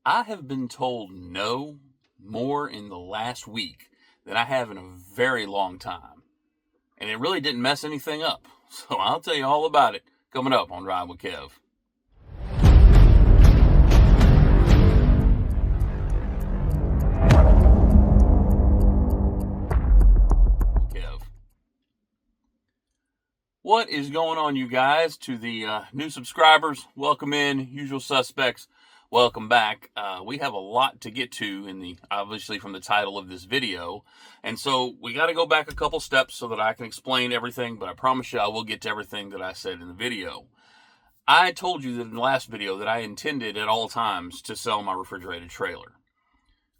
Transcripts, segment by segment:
I have been told no more in the last week than I have in a very long time. And it really didn't mess anything up. So I'll tell you all about it coming up on Ride with Kev. What is going on, you guys? To the new subscribers, welcome in. Usual suspects, welcome back. We have a lot to get to obviously from the title of this video. And so we got to go back a couple steps so that I can explain everything, but I promise you I will get to everything that I said in the video. I told you that in the last video that I intended at all times to sell my refrigerated trailer.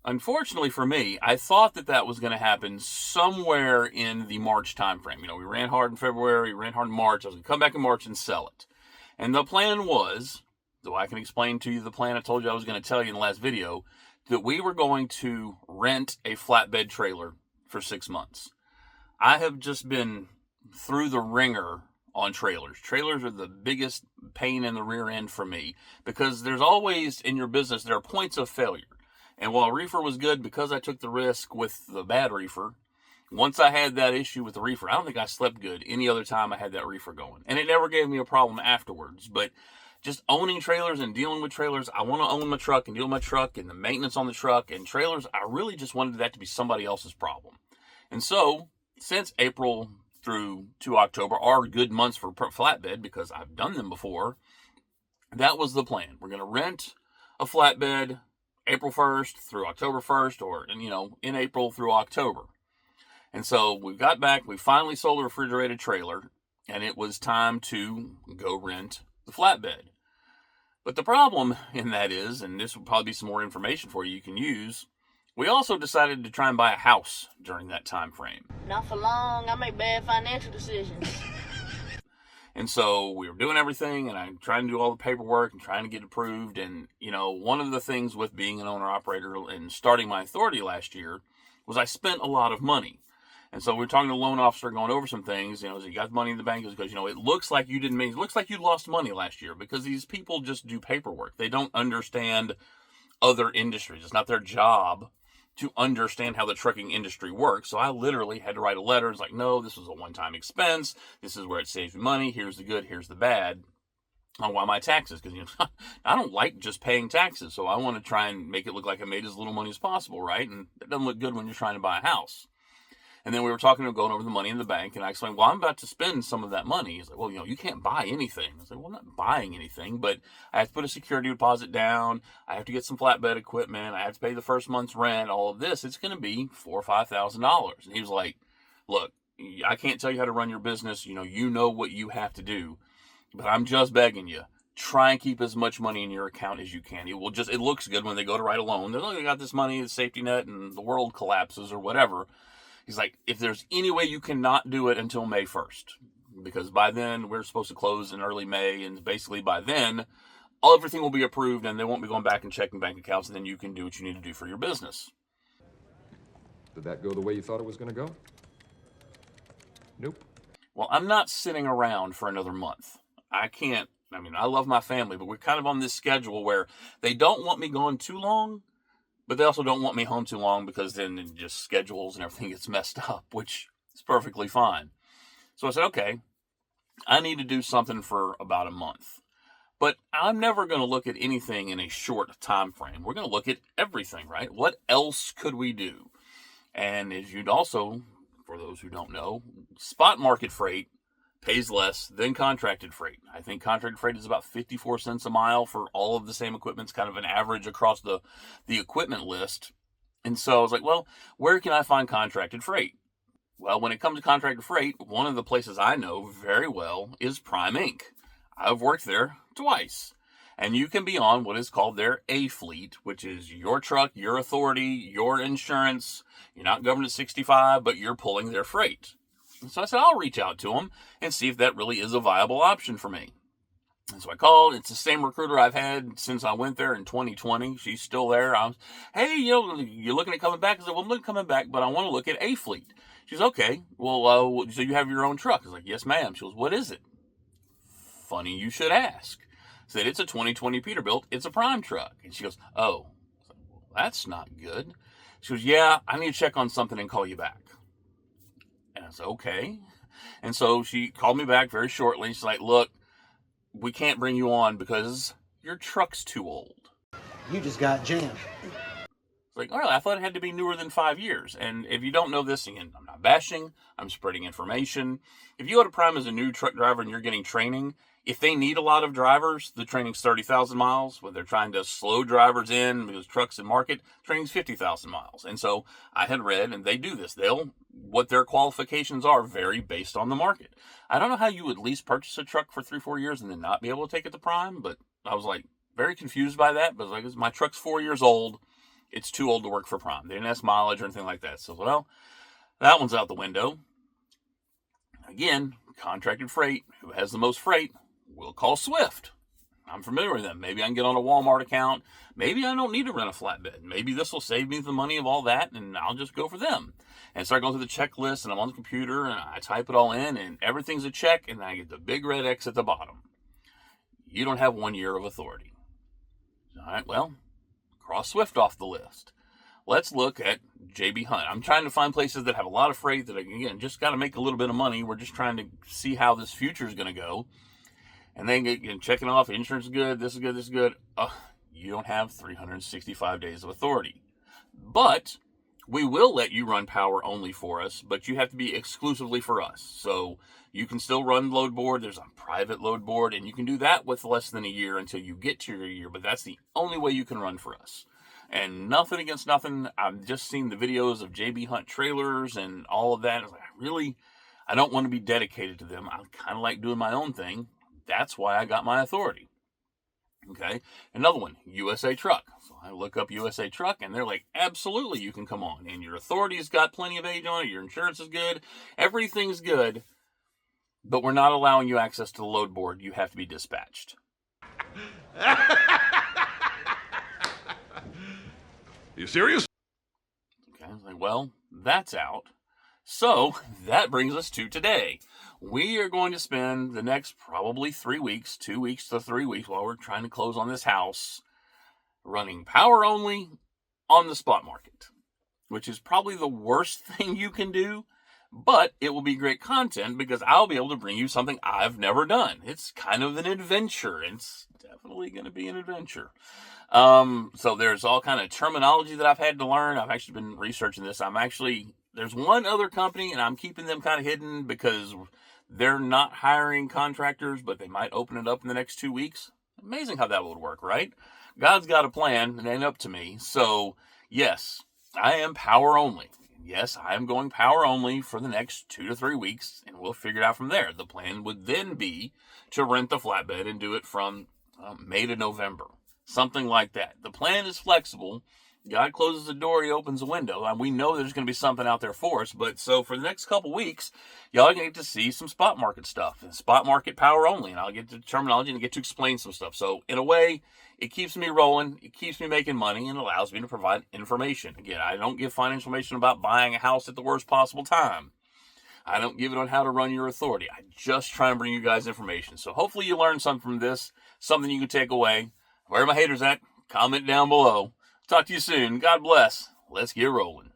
Unfortunately for me, I thought that was going to happen somewhere in the March timeframe. We ran hard in February, we ran hard in March. I was going to come back in March and sell it. And the plan was, though I can explain to you the plan I told you I was going to tell you in the last video, that we were going to rent a flatbed trailer for 6 months. I have just been through the ringer on trailers. Trailers are the biggest pain in the rear end for me because there's always in your business, there are points of failure. And while reefer was good because I took the risk with the bad reefer, once I had that issue with the reefer, I don't think I slept good any other time I had that reefer going. And it never gave me a problem afterwards. But just owning trailers and dealing with trailers, I want to own my truck and deal with my truck and the maintenance on the truck. And trailers, I really just wanted that to be somebody else's problem. And so, since April through to October are good months for flatbed because I've done them before, that was the plan. We're going to rent a flatbed April 1st through October 1st, or, in April through October. And so we got back, we finally sold a refrigerated trailer, and it was time to go rent the flatbed. But the problem in that is, and this will probably be some more information for you can use, we also decided to try and buy a house during that time frame. Not for long, I make bad financial decisions. And so we were doing everything, and I'm trying to do all the paperwork and trying to get approved. And, one of the things with being an owner-operator and starting my authority last year was I spent a lot of money. And so we were talking to the loan officer, going over some things. Is you got money in the bank? Because, it looks like you didn't make it. It looks like you lost money last year because these people just do paperwork. They don't understand other industries. It's not their job to understand how the trucking industry works. So I literally had to write a letter. It's like, no, this was a one-time expense. This is where it saves me money. Here's the good, here's the bad on why my taxes. Because I don't like just paying taxes. So I want to try and make it look like I made as little money as possible, right? And it doesn't look good when you're trying to buy a house. And then we were going over the money in the bank, and I explained, well, I'm about to spend some of that money. He's like, well, you can't buy anything. I was like, well, I'm not buying anything, but I have to put a security deposit down. I have to get some flatbed equipment. I have to pay the first month's rent, all of this. It's going to be $4,000 or $5,000. And he was like, look, I can't tell you how to run your business. You know what you have to do, but I'm just begging you. Try and keep as much money in your account as you can. It looks good when they go to write a loan. They're like, I got this money, the safety net, and the world collapses or whatever. He's like, if there's any way you cannot do it until May 1st, because by then we're supposed to close in early May, and basically by then, everything will be approved and they won't be going back and checking bank accounts, and then you can do what you need to do for your business. Did that go the way you thought it was going to go? Nope. Well, I'm not sitting around for another month. I can't. I love my family, but we're kind of on this schedule where they don't want me gone too long, but they also don't want me home too long because then it just schedules and everything gets messed up, which is perfectly fine. So I said, okay, I need to do something for about a month. But I'm never going to look at anything in a short time frame. We're going to look at everything, right? What else could we do? And as you'd also, for those who don't know, spot market freight pays less than contracted freight. I think contracted freight is about 54 cents a mile for all of the same equipment. It's kind of an average across the equipment list. And so I was like, well, where can I find contracted freight? Well, when it comes to contracted freight, one of the places I know very well is Prime Inc. I've worked there twice. And you can be on what is called their A fleet, which is your truck, your authority, your insurance. You're not governed at 65, but you're pulling their freight. So I said, I'll reach out to them and see if that really is a viable option for me. And so I called. It's the same recruiter I've had since I went there in 2020. She's still there. Hey, you're looking at coming back? I said, well, I'm looking coming back, but I want to look at A fleet. She's okay. Well, so you have your own truck? I was like, yes, ma'am. She goes, what is it? Funny you should ask. said, it's a 2020 Peterbilt. It's a prime truck. And she goes, oh, well, that's not good. She goes, yeah, I need to check on something and call you back. And I said, okay. And so she called me back very shortly. She's like, look, we can't bring you on because your truck's too old. You just got jammed. It's like, all right, I thought it had to be newer than 5 years. And if you don't know this, again, I'm not bashing, I'm spreading information. If you go to Prime as a new truck driver and you're getting training, if they need a lot of drivers, the training's 30,000 miles. When they're trying to slow drivers in because trucks in market, training's 50,000 miles. And so I had read, and they do this. What their qualifications are vary based on the market. I don't know how you would lease purchase a truck for 3-4 years and then not be able to take it to Prime, but I was like very confused by that. But like, my truck's 4 years old. It's too old to work for Prime. They didn't ask mileage or anything like that. So, well, that one's out the window. Again, contracted freight. Who has the most freight? We'll call Swift. I'm familiar with them. Maybe I can get on a Walmart account. Maybe I don't need to rent a flatbed. Maybe this will save me the money of all that, and I'll just go for them. And start going through the checklist, and I'm on the computer, and I type it all in, and everything's a check, and I get the big red X at the bottom. You don't have 1 year of authority. All right, well, cross Swift off the list. Let's look at J.B. Hunt. I'm trying to find places that have a lot of freight that, again, just got to make a little bit of money. We're just trying to see how this future is going to go. And then checking off, insurance is good, this is good, this is good. You don't have 365 days of authority. But we will let you run power only for us, but you have to be exclusively for us. So you can still run load board. There's a private load board, and you can do that with less than a year until you get to your year. But that's the only way you can run for us. And nothing against nothing. I've just seen the videos of JB Hunt trailers and all of that. I was like, I don't want to be dedicated to them. I kind of like doing my own thing. That's why I got my authority. Okay. Another one, USA Truck. So I look up USA Truck and they're like, absolutely, you can come on. And your authority's got plenty of age on it. Your insurance is good. Everything's good. But we're not allowing you access to the load board. You have to be dispatched. You serious? Okay. I was like, well, that's out. So that brings us to today. We are going to spend the next probably 3 weeks, 2 weeks to 3 weeks while we're trying to close on this house, running power only on the spot market, which is probably the worst thing you can do, but it will be great content because I'll be able to bring you something I've never done. It's kind of an adventure. It's definitely going to be an adventure. So there's all kind of terminology that I've had to learn. I've actually been researching this. There's one other company, and I'm keeping them kind of hidden because they're not hiring contractors, but they might open it up in the next 2 weeks. Amazing how that would work, right? God's got a plan. It ain't up to me. So, yes, I am power only. Yes, I am going power only for the next 2 to 3 weeks, and we'll figure it out from there. The plan would then be to rent the flatbed and do it from May to November. Something like that. The plan is flexible. God closes the door, he opens the window, and we know there's going to be something out there for us. But so for the next couple weeks, y'all are going to get to see some spot market stuff, and spot market power only, and I'll get to terminology and get to explain some stuff. So in a way, it keeps me rolling, it keeps me making money, and allows me to provide information. Again, I don't give financial information about buying a house at the worst possible time. I don't give it on how to run your authority. I just try and bring you guys information. So hopefully you learned something from this, something you can take away. Where are my haters at? Comment down below. Talk to you soon. God bless. Let's get rolling.